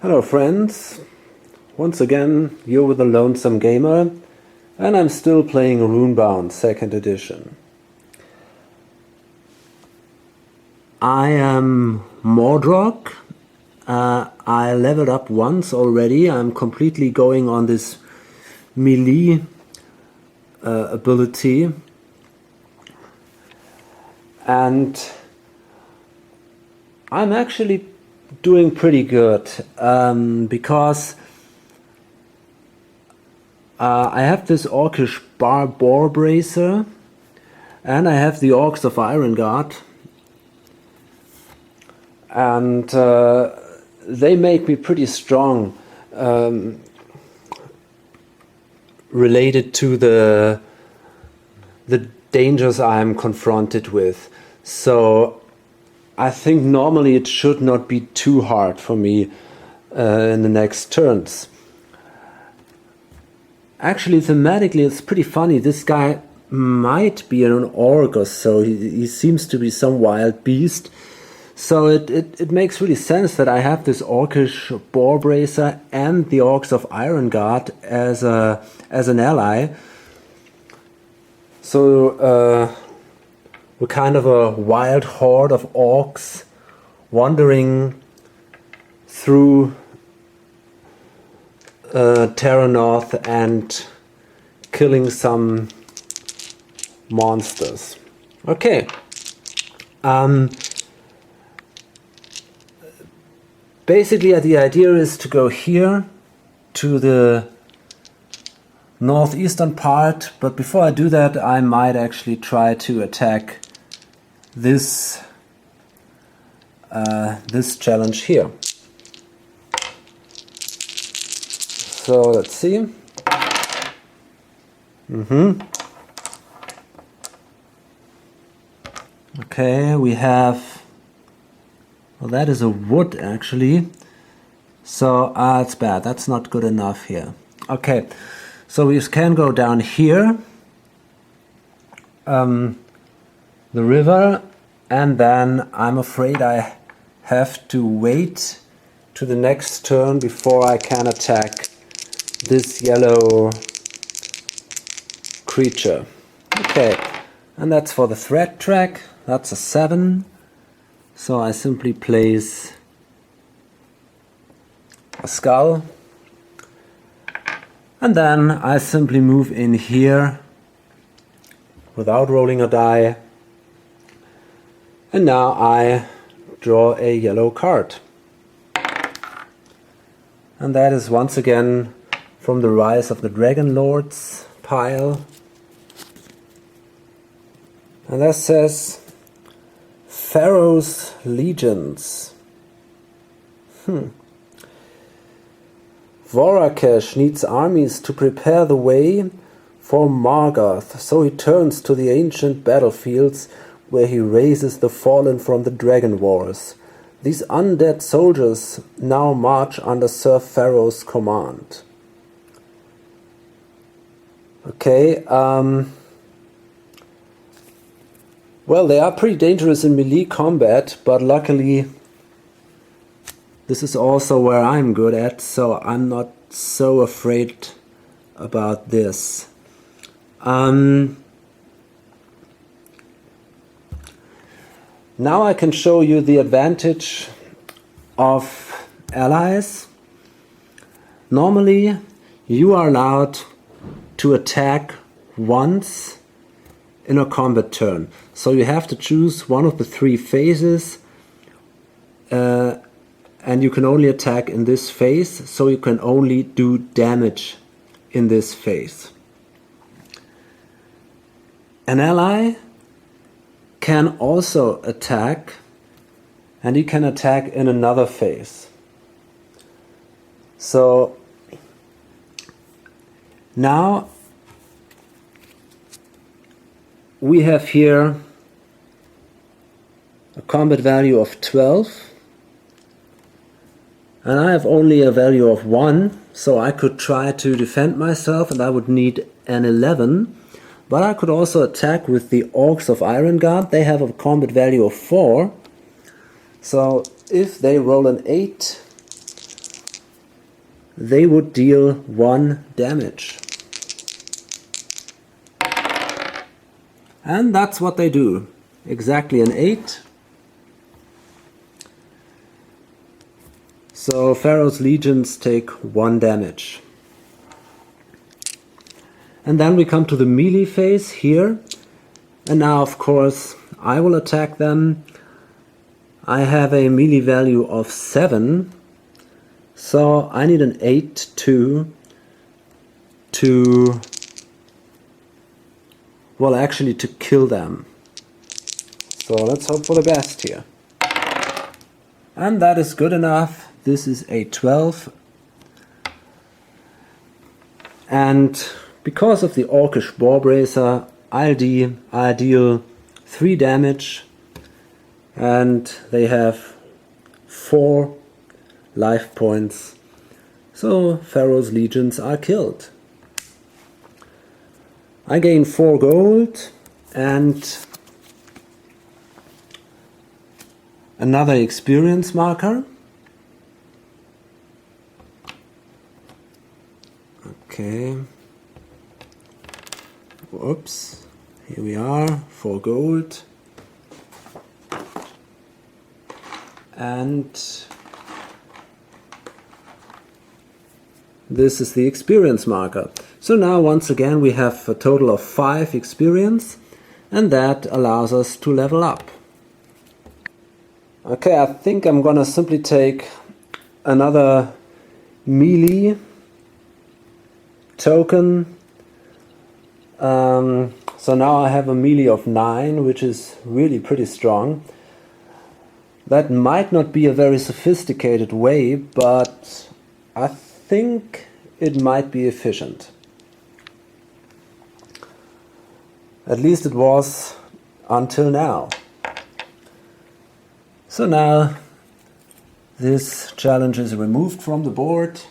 Hello friends, once again you're with the Lonesome Gamer and I'm still playing Runebound 2nd edition. I am Mordrock. I leveled up once already. I'm completely going on this melee ability, and I'm actually doing pretty good because I have this orcish boar bracer and I have the orcs of Irongard, and they make me pretty strong related to the dangers I'm confronted with. So I think normally it should not be too hard for me in the next turns. Actually, thematically it's pretty funny. This guy might be an orc or so. He seems to be some wild beast. So it makes really sense that I have this orcish boar bracer and the orcs of Irongard as an ally. So we're kind of a wild horde of orcs wandering through Terra North and killing some monsters. Okay. Basically the idea is to go here to the northeastern part, but before I do that I might actually try to attack this challenge here. So let's see. Okay, we have, well, that is a wood actually, so it's bad, that's not good enough here. Okay, so we can go down here, the river, and then I'm afraid I have to wait to the next turn before I can attack this yellow creature. Okay, and that's for the threat track. That's a 7. So I simply place a skull, and then I simply move in here without rolling a die, and now I draw a yellow card. And that is once again from the Rise of the Dragon Lords pile. And that says Pharaoh's Legions. Vorakesh needs armies to prepare the way for Margarth, so he turns to the ancient battlefields where he raises the fallen from the dragon wars. These undead soldiers now march under Sir Pharaoh's command. Okay, well, they are pretty dangerous in melee combat, but luckily this is also where I'm good at, so I'm not so afraid about this. Now I can show you the advantage of allies. Normally you are allowed to attack once in a combat turn. So you have to choose one of the 3 phases, and you can only attack in this phase, so you can only do damage in this phase. An ally can also attack, and he can attack in another phase. So now we have here a combat value of 12, and I have only a value of 1, so I could try to defend myself and I would need an 11, but I could also attack with the Orcs of Irongard. They have a combat value of 4, so if they roll an 8, they would deal 1 damage. And that's what they do. Exactly an 8. So Pharaoh's legions take 1 damage. And then we come to the melee phase here. And now, of course, I will attack them. I have a melee value of 7. So I need an 8-2 to, well, actually to kill them. So let's hope for the best here. And that is good enough. This is a 12. And because of the Orcish Warbracer, I'll deal 3 damage. And they have 4 life points. So Pharaoh's legions are killed. I gain 4 gold and another experience marker. Okay. Whoops. Here we are, 4 gold. And this is the experience marker. So now once again we have a total of 5 experience, and that allows us to level up. Okay, I think I'm gonna simply take another melee token. So now I have a melee of 9, which is really pretty strong. That might not be a very sophisticated way, but I think it might be efficient. At least it was until now. So now this challenge is removed from the board.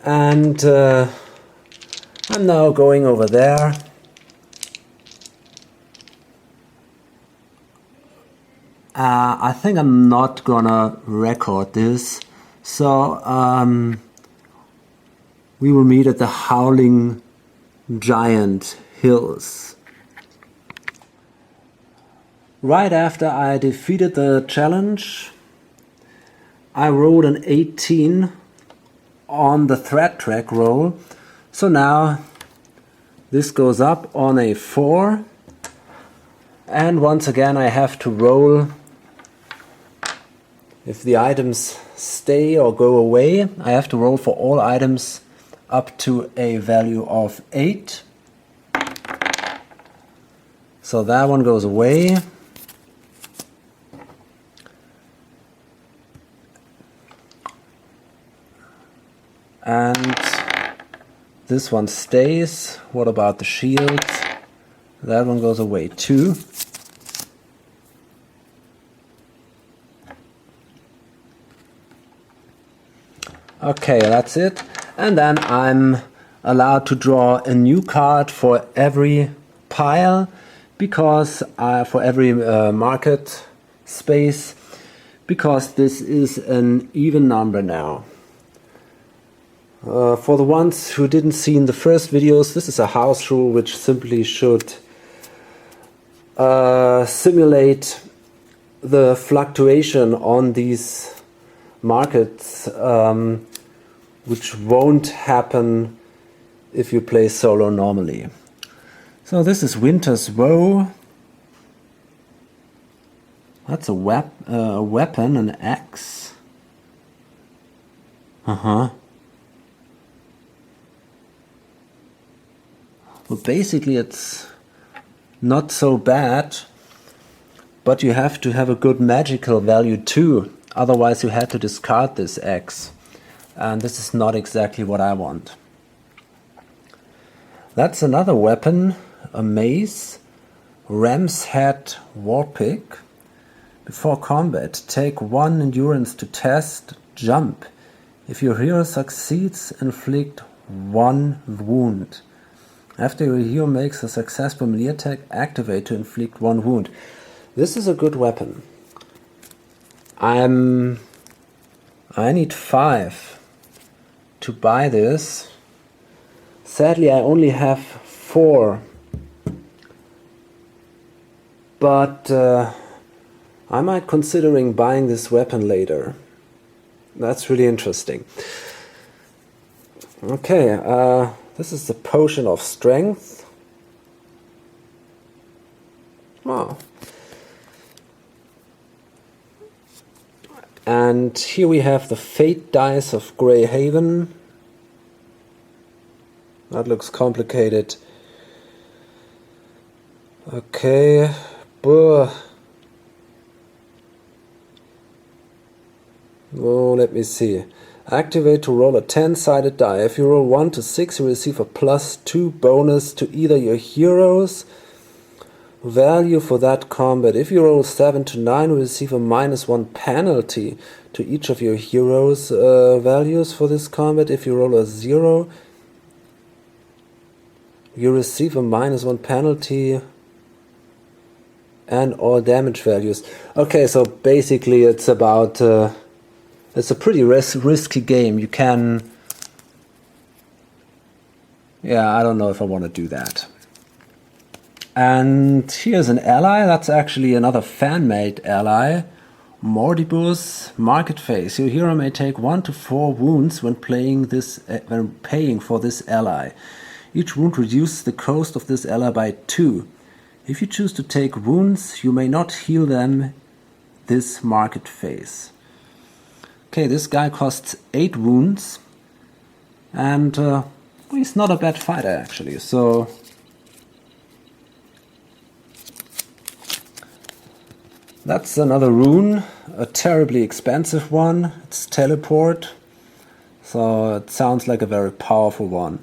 And I'm now going over there. I think I'm not gonna record this, so we will meet at the Howling Giant Hills. Right after I defeated the challenge, I rolled an 18 on the threat track roll, so now this goes up on a 4, and once again I have to roll. If the items stay or go away, I have to roll for all items up to a value of 8. So that one goes away. And this one stays. What about the shield? That one goes away too. Okay, that's it. And then I'm allowed to draw a new card for every pile, because for every market space, because this is an even number now. For the ones who didn't see in the first videos, this is a house rule which simply should simulate the fluctuation on these markets, which won't happen if you play solo normally. So this is Winter's Woe. That's a weapon, an axe. Well, basically it's not so bad, but you have to have a good magical value too. Otherwise you had to discard this axe. And this is not exactly what I want. That's another weapon, a mace, Ram's Head Warpick. Before combat, take 1 endurance to test, jump. If your hero succeeds, inflict 1 wound. After your hero makes a successful melee attack, activate to inflict 1 wound. This is a good weapon. I'm I need 5 to buy this. Sadly, I only have 4. But I might considering buying this weapon later. That's really interesting. Okay, this is the potion of strength. Oh. And here we have the fate dice of Grey Haven. That looks complicated. Okay. Oh, let me see. Activate to roll a 10-sided die. If you roll 1 to 6, you receive a +2 bonus to either your heroes value for that combat. If you roll 7 to 9, you receive a -1 penalty to each of your heroes' values for this combat. If you roll a 0, you receive a -1 penalty and all damage values. Okay, so basically it's about it's a pretty risky game. You can, yeah, I don't know if I want to do that. And here's an ally. That's actually another fan-made ally, Mordibus Market Phase. Your hero may take 1 to 4 wounds when paying for this ally. Each wound reduces the cost of this ally by 2. If you choose to take wounds, you may not heal them this market phase. Okay, this guy costs 8 wounds, and he's not a bad fighter actually, so that's another rune, a terribly expensive one. It's teleport, so it sounds like a very powerful one.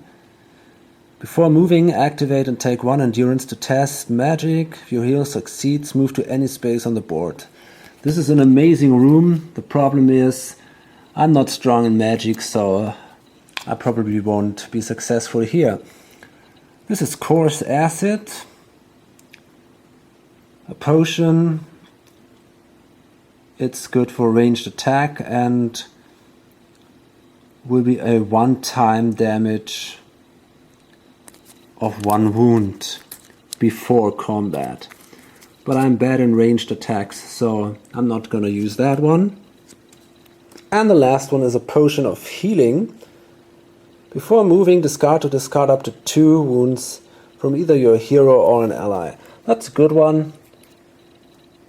Before moving, activate and take 1 endurance to test magic. If your hero succeeds, move to any space on the board. This is an amazing room. The problem is I'm not strong in magic, so I probably won't be successful here. This is coarse acid, a potion. It's good for ranged attack and will be a one-time damage of 1 wound before combat. But I'm bad in ranged attacks, so I'm not gonna use that one. And the last one is a potion of healing. Before moving, discard up to 2 wounds from either your hero or an ally. That's a good one.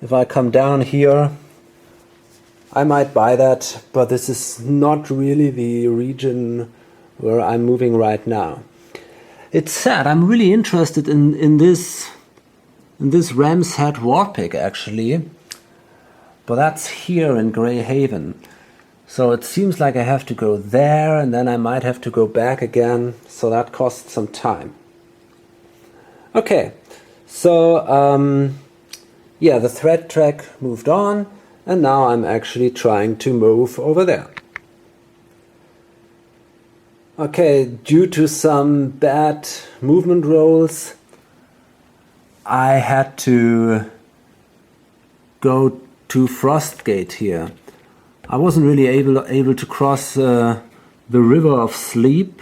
If I come down here, I might buy that, but this is not really the region where I'm moving right now. It's sad. I'm really interested in this Ram's Head Warpick actually, but that's here in Grey Haven. So it seems like I have to go there, and then I might have to go back again. So that costs some time. Okay, so yeah, the thread track moved on, and now I'm actually trying to move over there. Okay, due to some bad movement rolls, I had to go to Frostgate here. I wasn't really able to cross the River of Sleep,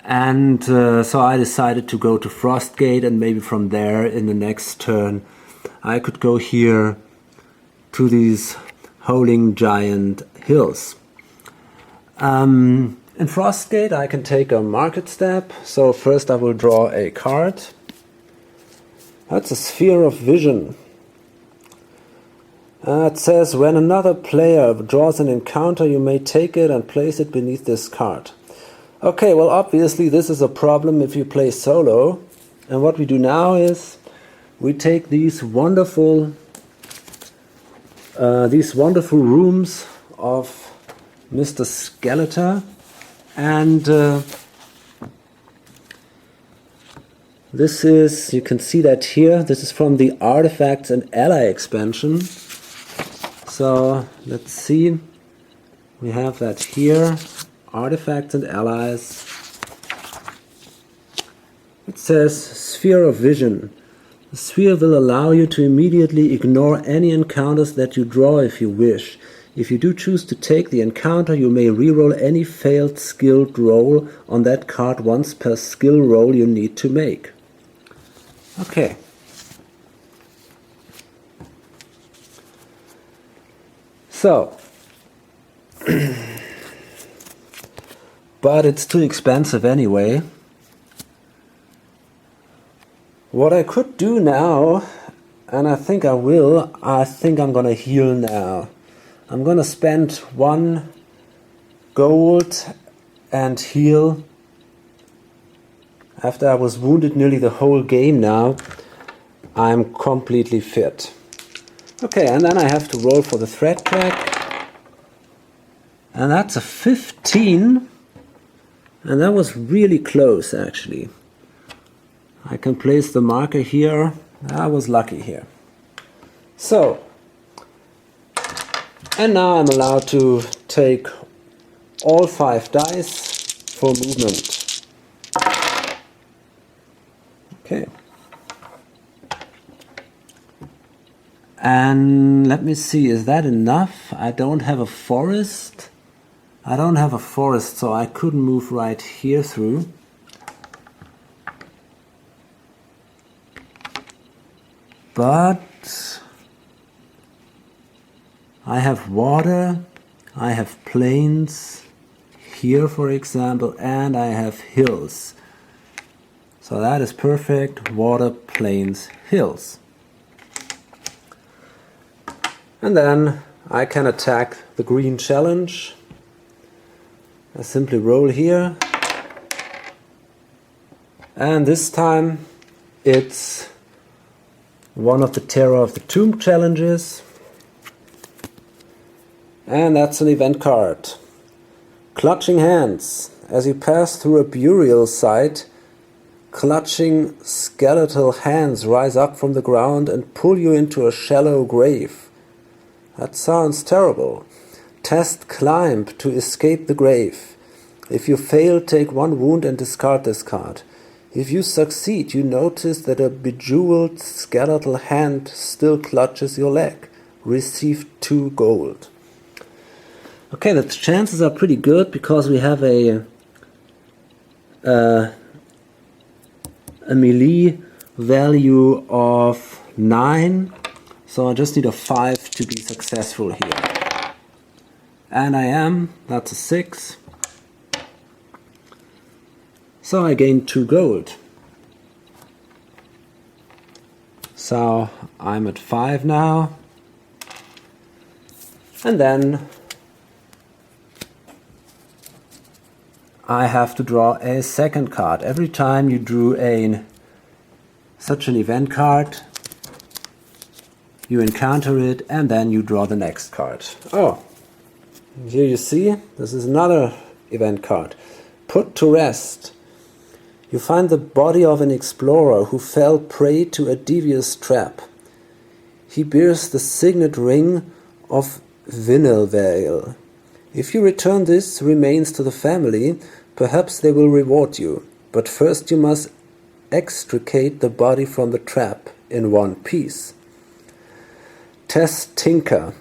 and so I decided to go to Frostgate, and maybe from there in the next turn I could go here to these Howling Giant Hills. In Frostgate I can take a market step, so first I will draw a card. That's a Sphere of Vision. It says when another player draws an encounter, you may take it and place it beneath this card. Okay, well obviously this is a problem if you play solo. And what we do now is we take these wonderful rooms of Mr. Skeletor, and this is, you can see that here, this is from the Artifacts and Ally expansion. So let's see, we have that here, Artifacts and Allies. It says Sphere of Vision. The sphere will allow you to immediately ignore any encounters that you draw if you wish. If you do choose to take the encounter, you may reroll any failed skilled roll on that card once per skill roll you need to make. Okay. So, but it's too expensive anyway. What I could do now, and I think I will, I think I'm gonna heal now. I'm gonna spend 1 gold and heal. After I was wounded nearly the whole game now, I'm completely fit. Okay, and then I have to roll for the threat check. And that's a 15. And that was really close, actually. I can place the marker here. I was lucky here. So, and now I'm allowed to take all 5 dice for movement. Okay. And let me see, is that enough? I don't have a forest. I don't have a forest, so I couldn't move right here through. But I have water, I have plains here, for example, and I have hills. So that is perfect. Water, plains, hills. And then I can attack the green challenge. I simply roll here. And this time it's one of the Terror of the Tomb challenges. And that's an event card. Clutching Hands. As you pass through a burial site, clutching skeletal hands rise up from the ground and pull you into a shallow grave. That sounds terrible. Test Climb to escape the grave. If you fail, take 1 wound and discard this card. If you succeed, you notice that a bejeweled skeletal hand still clutches your leg. Receive 2 gold. Okay, the chances are pretty good because we have a melee value of 9. So I just need a 5 to be successful here. And I am. That's a 6. So I gained 2 gold. So I'm at 5 now. And then I have to draw a second card. Every time you drew such an event card, you encounter it and then you draw the next card. Oh, here you see, this is another event card. Put to rest. You find the body of an explorer who fell prey to a devious trap. He bears the signet ring of Vinelvale. If you return this remains to the family, perhaps they will reward you. But first you must extricate the body from the trap in one piece. Test Tinker.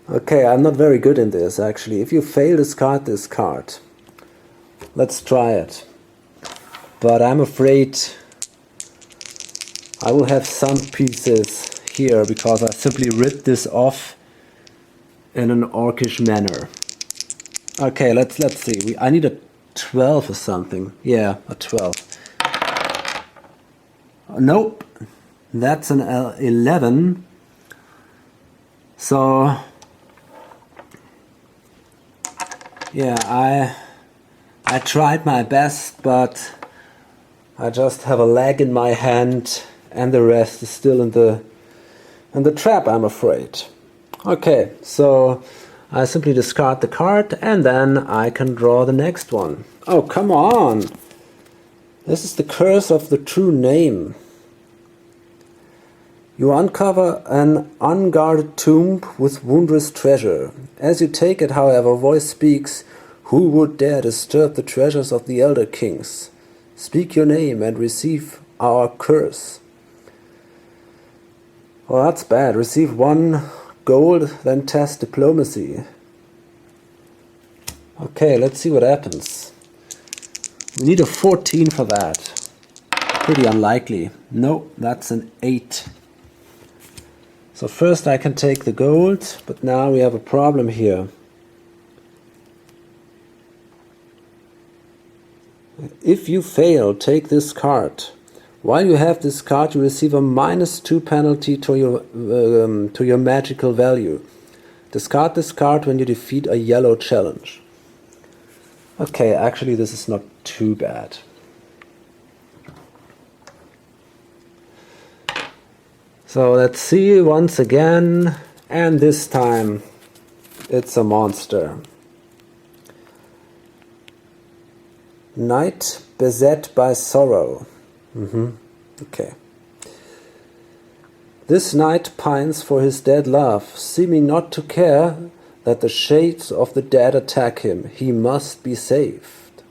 Okay, I'm not very good in this actually. If you fail, discard this card. Let's try it. But I'm afraid I will have some pieces here because I simply ripped this off in an orcish manner. Okay, let's see. I need a 12 or something. Yeah, a 12. Nope. That's an 11. So yeah, I tried my best, but I just have a leg in my hand and the rest is still in the trap, I'm afraid. Okay, so I simply discard the card and then I can draw the next one. Oh, come on! This is the Curse of the True Name. You uncover an unguarded tomb with wondrous treasure. As you take it, however, a voice speaks, "Who would dare disturb the treasures of the Elder Kings? Speak your name and receive our curse." Well, that's bad. Receive 1 gold, then test diplomacy. Okay, let's see what happens. We need a 14 for that. Pretty unlikely. No, that's an 8. So first I can take the gold, but now we have a problem here. If you fail, take this card. While you have this card, you receive a -2 penalty to your magical value. Discard this card when you defeat a yellow challenge. Okay, actually this is not too bad. So let's see once again, and this time it's a monster. Night beset by sorrow. Okay. This knight pines for his dead love, seeming not to care that the shades of the dead attack him. He must be saved.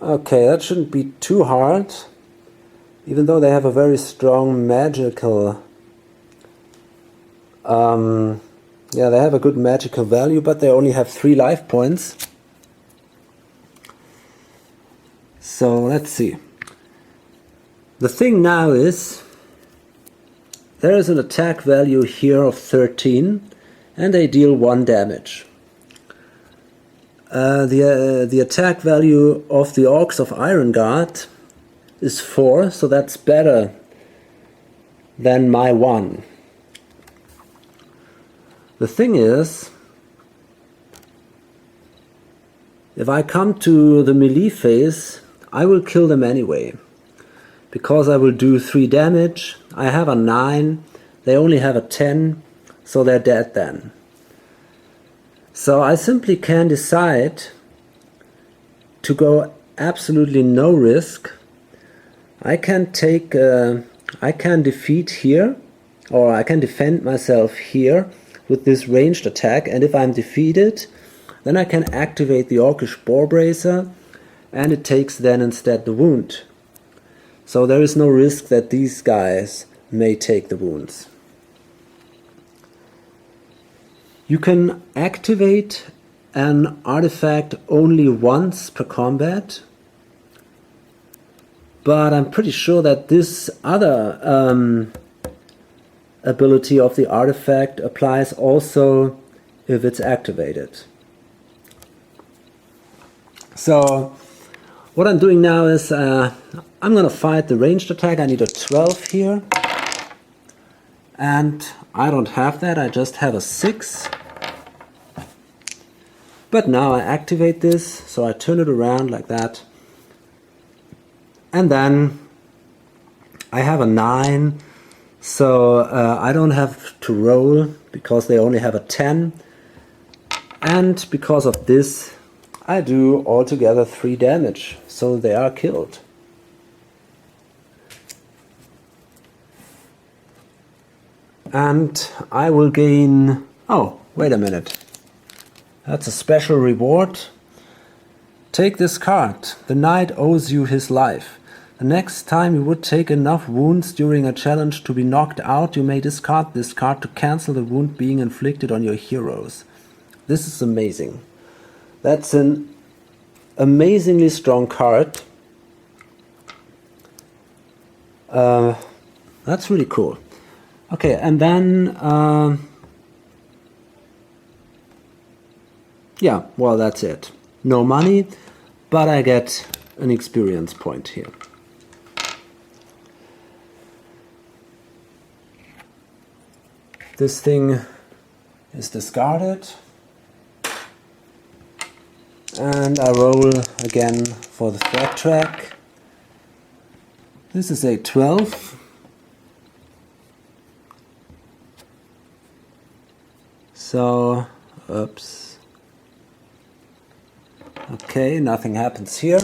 Okay, that shouldn't be too hard. Even though they have a very strong magical... yeah, they have a good magical value, but they only have 3 life points. So let's see. The thing now is, there is an attack value here of 13, and they deal 1 damage. The attack value of the Orcs of Ironguard is 4, so that's better than my 1. The thing is, if I come to the melee phase, I will kill them anyway, because I will do 3 damage. I have a 9, they only have a 10, so they're dead then. So I simply can decide to go absolutely no risk. I can take, I can defeat here, or I can defend myself here with this ranged attack, and if I'm defeated, then I can activate the Orcish Boar Bracer, and it takes then instead the wound. So there is no risk that these guys may take the wounds. You can activate an artifact only once per combat, but I'm pretty sure that this other ability of the artifact applies also if it's activated. So what I'm doing now is I'm going to fight the ranged attack. I need a 12 here, and I don't have that, I just have a 6. But now I activate this, so I turn it around like that, and then I have a 9, so I don't have to roll because they only have a 10, and because of this I do altogether 3 damage, so they are killed. And I will gain... oh, wait a minute. That's a special reward. Take this card. The knight owes you his life. The next time you would take enough wounds during a challenge to be knocked out, you may discard this card to cancel the wound being inflicted on your heroes. This is amazing. That's an amazingly strong card. That's really cool. Okay, and then yeah, well, that's it. No money, but I get an experience point here. This thing is discarded, and I roll again for the threat track. This is a 12. So, oops. Okay, nothing happens here.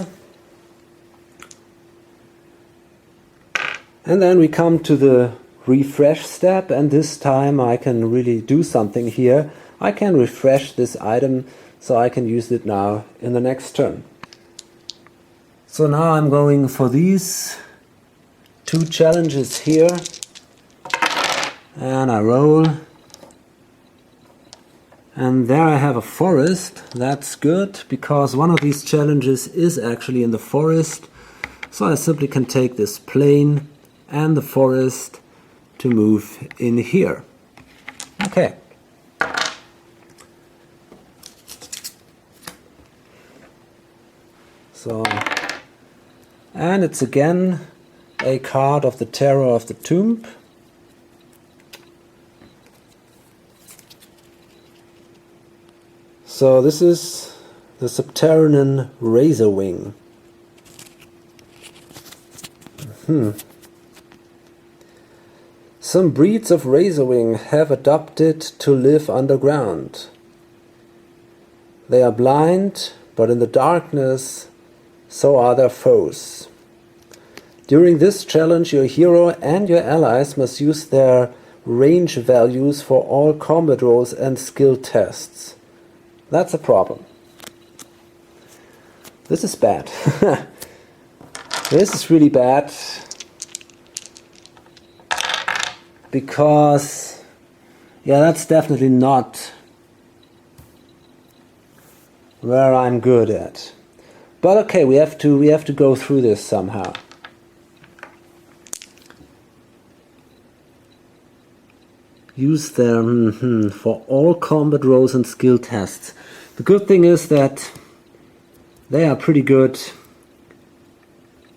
And then we come to the refresh step, and this time I can really do something here. I can refresh this item, so I can use it now in the next turn. So now I'm going for these 2 challenges here. And I roll. And there I have a forest. That's good, because one of these challenges is actually in the forest. So I simply can take this plane and the forest to move in here. Okay. So, and it's again a card of the Terror of the Tomb. So this is the Subterranean Razorwing. Some breeds of razorwing have adopted to live underground. They are blind, but in the darkness, so are their foes. During this challenge, your hero and your allies must use their range values for all combat rolls and skill tests. That's a problem. This is bad. This is really bad. Because, yeah, that's definitely not where I'm good at. But okay, we have to go through this somehow. Use them for all combat rolls and skill tests. The good thing is that they are pretty good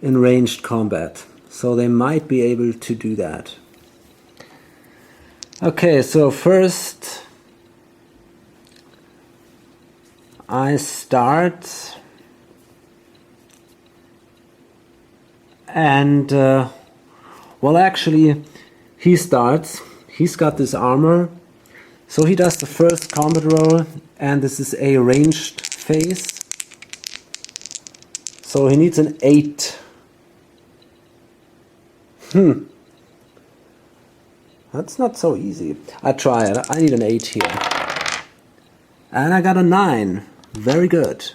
in ranged combat, so they might be able to do that. Okay, so first I start, and well, actually he starts. He's got this armor, so he does the first combat roll, and this is a ranged phase, so he needs an 8. That's not so easy. I try it. I need an 8 here. And I got a 9. Very good.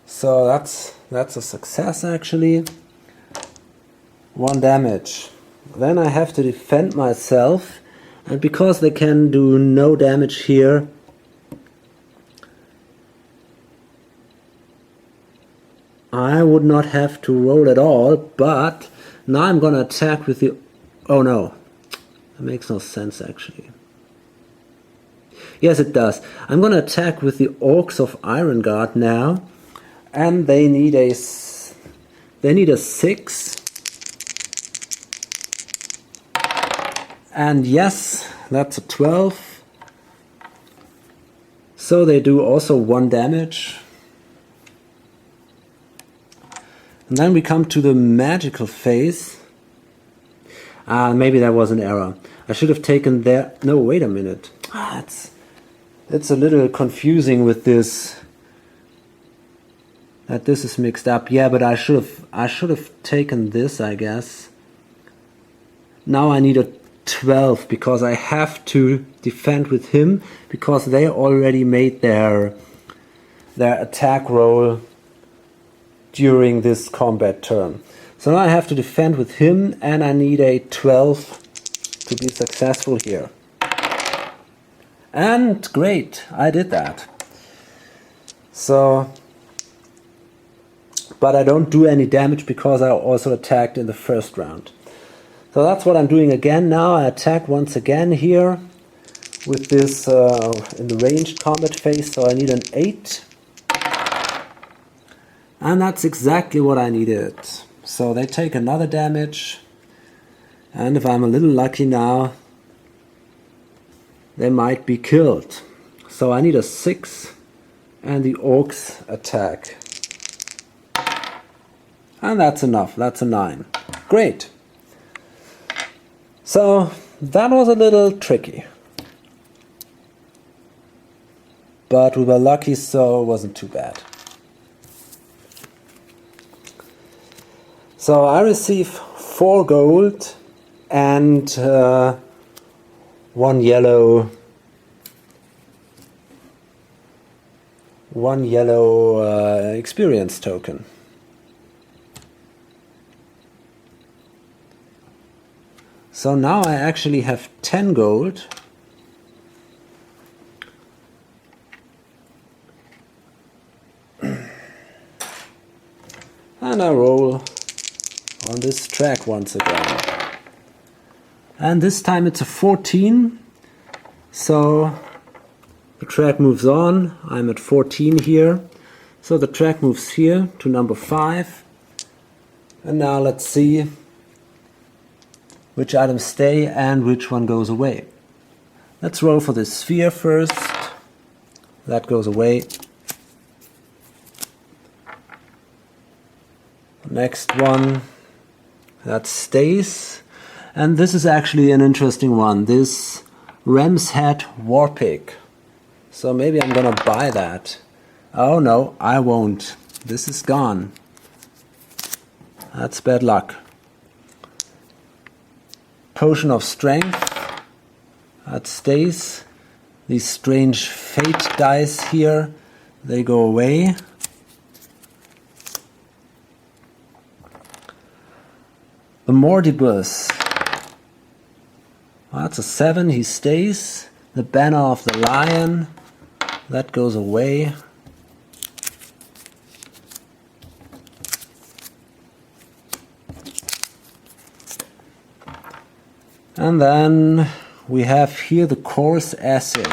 So that's a success actually. 1 damage. Then I have to defend myself, and because they can do no damage here, I would not have to roll at all, but now I'm gonna attack with the... Oh no, that makes no sense actually. Yes, it does. I'm gonna attack with the Orcs of Ironguard now, and they need a 6. And yes, that's a 12. So they do also 1 damage. And then we come to the magical phase. Maybe that was an error. I should have taken their... No, wait a minute. It's a little confusing with this. That this is mixed up. Yeah, but I should have taken this, I guess. Now I need a 12 because I have to defend with him, because they already made their attack roll during this combat turn. So now I have to defend with him, and I need a 12 to be successful here. And great, I did that. So, but I don't do any damage because I also attacked in the first round. So that's what I'm doing again now. I attack once again here with this in the ranged combat phase, so I need an 8. And that's exactly what I needed. So they take another damage, and if I'm a little lucky now, they might be killed. So I need a 6, and the Orcs attack. And that's enough, that's a 9. Great. So that was a little tricky. But we were lucky, so it wasn't too bad. So I receive 4 gold and 1 yellow experience token. So now I actually have 10 gold. And I roll on this track once again. And this time it's a 14. So the track moves on. I'm at 14 here. So the track moves here to number 5. And now let's see which items stay and which one goes away. Let's roll for the sphere first. That goes away. Next one, that stays. And this is actually an interesting one. This Ram's Head Warpig. So maybe I'm gonna buy that. Oh no, I won't. This is gone. That's bad luck. Potion of Strength. That stays. These strange fate dice here, they go away. The Mordibus. That's a 7, he stays. The Banner of the Lion, that goes away. And then we have here the Coarse Acid,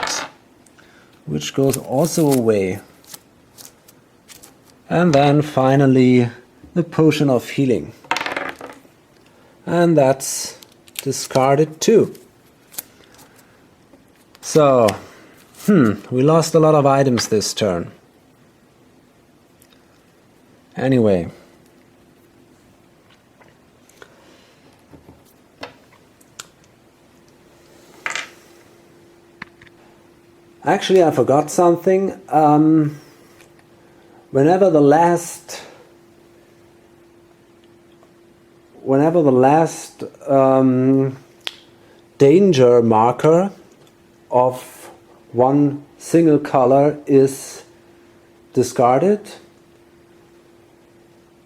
which goes also away. And then finally the Potion of Healing. And that's discarded too. So, we lost a lot of items this turn. Anyway. Actually, I forgot something. Whenever the last danger marker of one single color is discarded,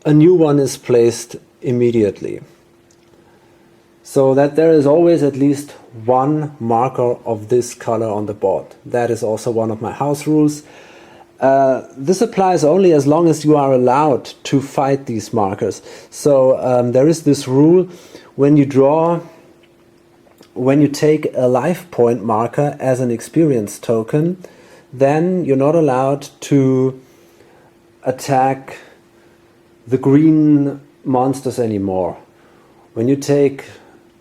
a new one is placed immediately. So that there is always at least one marker of this color on the board. That is also one of my house rules. This applies only as long as you are allowed to fight these markers. So there is this rule: when you take a life point marker as an experience token, then you're not allowed to attack the green monsters anymore. When you take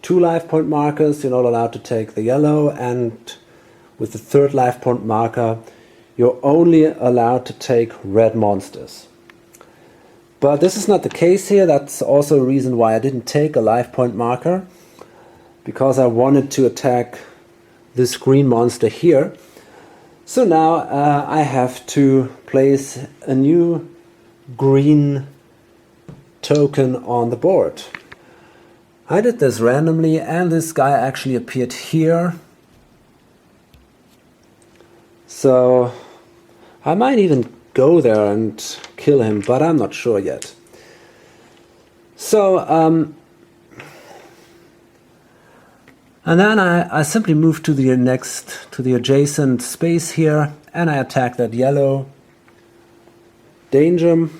2 life point markers, you're not allowed to take the yellow, and with the 3rd life point marker, you're only allowed to take red monsters. But this is not the case here. That's also a reason why I didn't take a life point marker, because I wanted to attack this green monster here. So now I have to place a new green token on the board. I did this randomly, and this guy actually appeared here. So I might even go there and kill him, but I'm not sure yet. So and then I simply move to the adjacent space here, and I attack that yellow danger.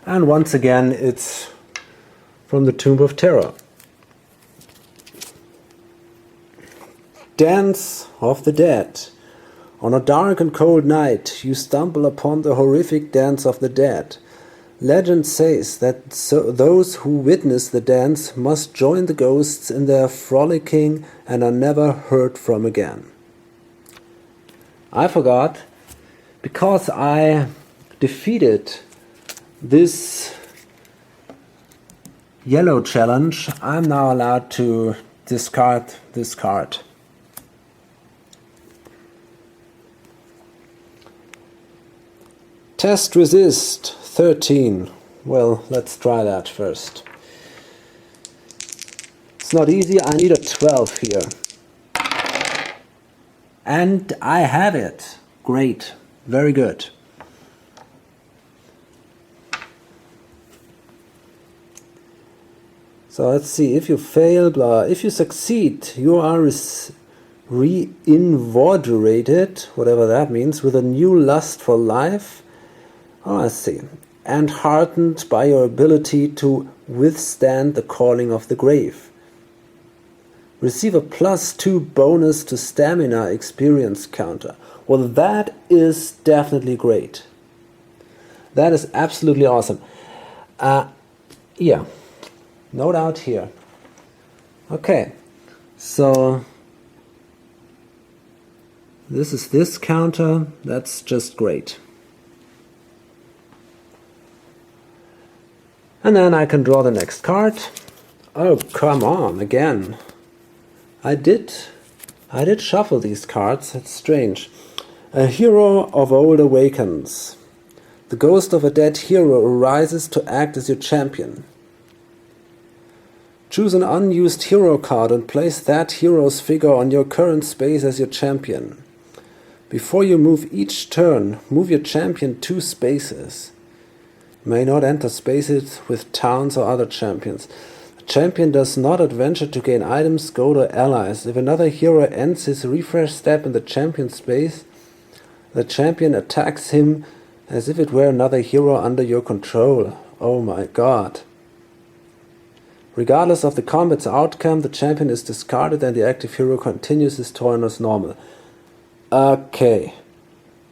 And once again, it's from the Tomb of Terror. Dance of the Dead. On a dark and cold night, you stumble upon the horrific dance of the dead. Legend says that those who witness the dance must join the ghosts in their frolicking and are never heard from again. I forgot, because I defeated this yellow challenge, I'm now allowed to discard this card. Test resist 13. Well, let's try that first. It's not easy. I need a 12 here. And I have it. Great. Very good. So let's see, if you fail, blah. If you succeed, you are reinvigorated, whatever that means, with a new lust for life. Oh, I see. And heartened by your ability to withstand the calling of the grave. Receive a +2 bonus to stamina experience counter. Well, that is definitely great. That is absolutely awesome. Yeah, no doubt here. Okay, so this is this counter. That's just great. And then I can draw the next card. Oh, come on, again. I did shuffle these cards. It's strange. A hero of old awakens. The ghost of a dead hero arises to act as your champion. Choose an unused hero card and place that hero's figure on your current space as your champion. Before you move each turn, move your champion 2 spaces. You may not enter spaces with towns or other champions. The champion does not adventure to gain items, gold, or allies. If another hero ends his refresh step in the champion space, the champion attacks him as if it were another hero under your control. Oh my god. Regardless of the combat's outcome, the champion is discarded and the active hero continues his turn as normal. Okay.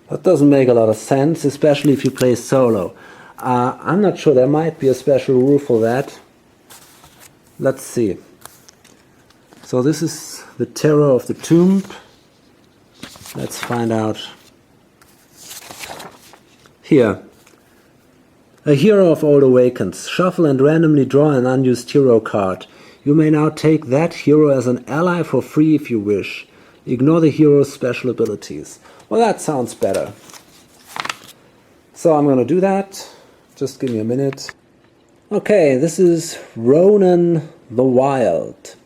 That doesn't make a lot of sense, especially if you play solo. I'm not sure, there might be a special rule for that. Let's see. So this is the Terror of the Tomb. Let's find out. Here. A hero of old awakens. Shuffle and randomly draw an unused hero card. You may now take that hero as an ally for free if you wish. Ignore the hero's special abilities. Well, that sounds better. So I'm going to do that. Just give me a minute. Okay, this is Ronan the Wild.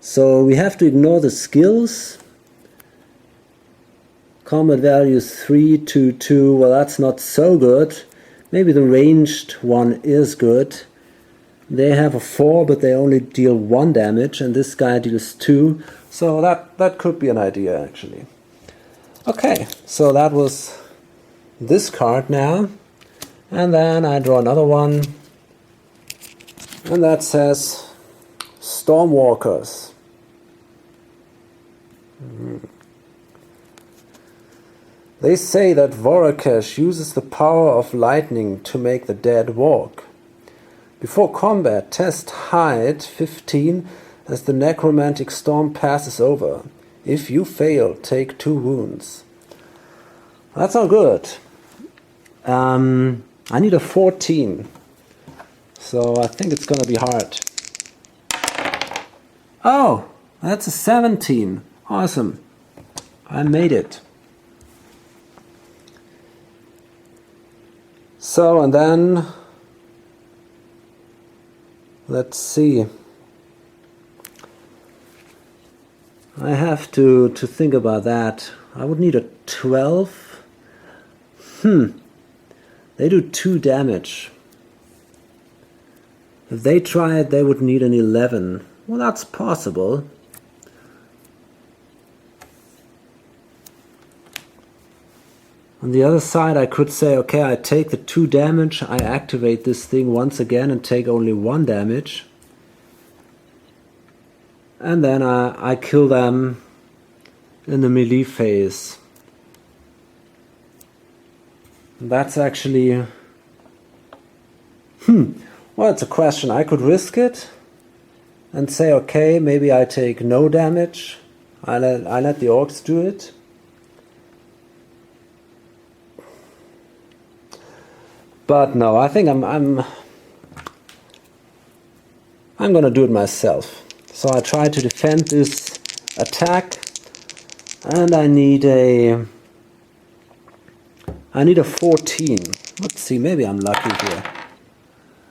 So we have to ignore the skills. Combat value is 3, 2, 2. Well, that's not so good. Maybe the ranged one is good. They have a 4, but they only deal 1 damage, and this guy deals 2. So that could be an idea, actually. Okay, so that was this card now. And then I draw another one. And that says Stormwalkers. They say that Vorakesh uses the power of lightning to make the dead walk. Before combat, test Hide 15 as the necromantic storm passes over. If you fail, take 2 wounds. That's not good. I need a 14. So I think it's gonna be hard. Oh, that's a 17. Awesome. I made it. So, and then, let's see. I have to think about that. I would need a 12. They do 2 damage. If they try it, they would need an 11. Well, that's possible. On the other side, I could say, okay, I take the 2 damage, I activate this thing once again and take only 1 damage. And then I kill them in the melee phase. That's actually... Well, it's a question. I could risk it and say, okay, maybe I take no damage. I let the orcs do it. But no, I think I'm gonna do it myself. So I try to defend this attack, and I need a 14. Let's see, maybe I'm lucky here.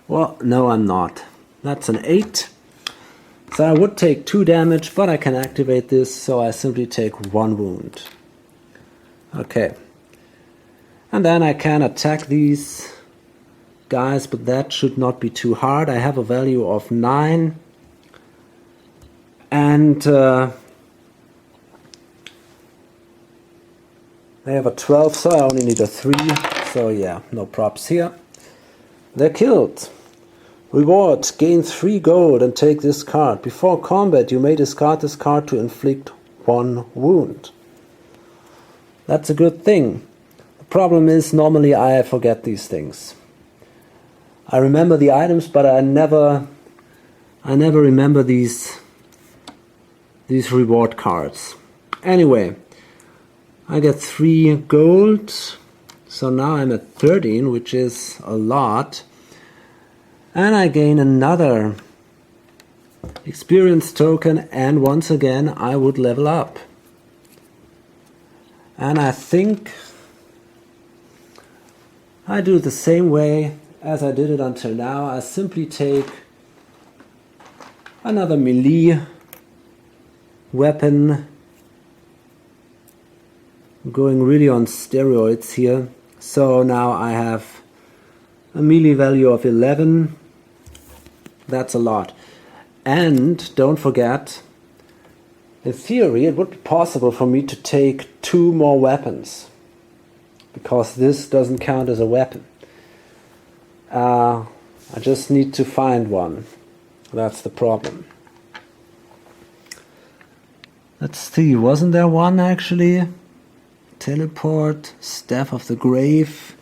Well, no, I'm not. That's an 8. So I would take 2 damage, but I can activate this, so I simply take 1 wound. Okay. And then I can attack these guys, but that should not be too hard. I have a value of 9. And they have a 12, so I only need a 3. So yeah, no props here. They're killed. Reward, gain 3 gold and take this card. Before combat, you may discard this card to inflict 1 wound. That's a good thing. The problem is, normally I forget these things. I remember the items, but I never remember these reward cards. Anyway, I get 3 gold, so now I'm at 13, which is a lot. And I gain another experience token, and once again I would level up. And I think I do it the same way as I did it until now. I simply take another melee weapon, going really on steroids here. So now I have a melee value of 11. That's a lot. And don't forget, in theory it would be possible for me to take 2 more weapons, because this doesn't count as a weapon. I just need to find one. That's the problem. Let's see, wasn't there one actually? Teleport, Staff of the Grave.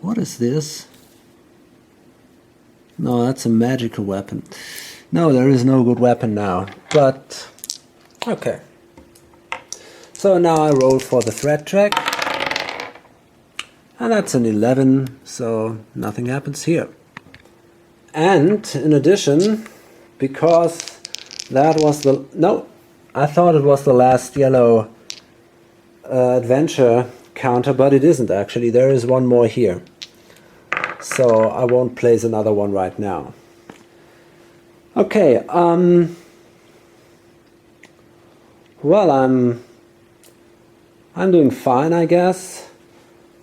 What is this? No, that's a magical weapon. No, there is no good weapon now. But, okay. So now I roll for the threat check. And that's an 11, so nothing happens here. And, in addition, because that was the... No, I thought it was the last yellow adventure counter, but it isn't actually. There is one more here. So I won't place another one right now. Okay, well, I'm doing fine, I guess.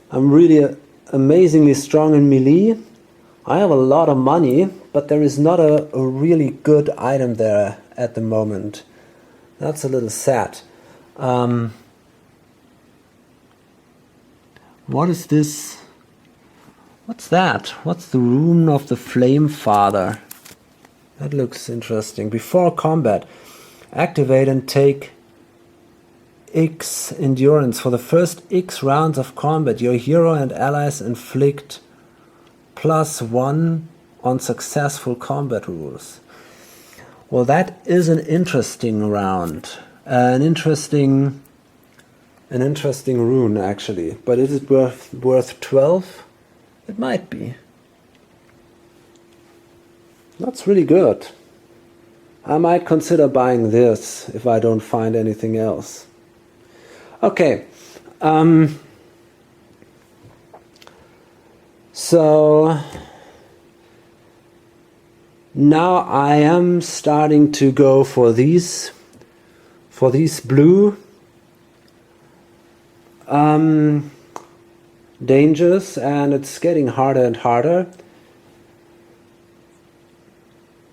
I'm really amazingly strong in melee. I have a lot of money, but there is not a really good item there at the moment. That's a little sad. What is this? What's that? What's the Rune of the Flame Father? That looks interesting. Before combat, activate and take X endurance. For the first X rounds of combat, your hero and allies inflict +1 on successful combat rules. Well, that is an interesting round. An interesting rune, actually. But is it worth 12? It might be. That's really good. I might consider buying this if I don't find anything else. Okay. So now I am starting to go for these blue dangers, and it's getting harder and harder.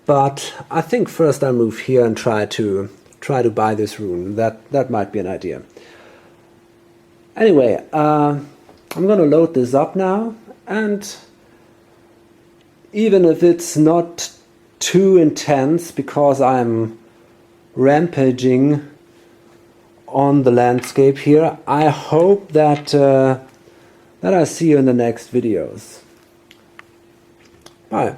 But I think first I'll move here and try to buy this rune. That might be an idea. Anyway, I'm gonna load this up now, and even if it's not too intense because I'm rampaging on the landscape here, I hope that I see you in the next videos. Bye.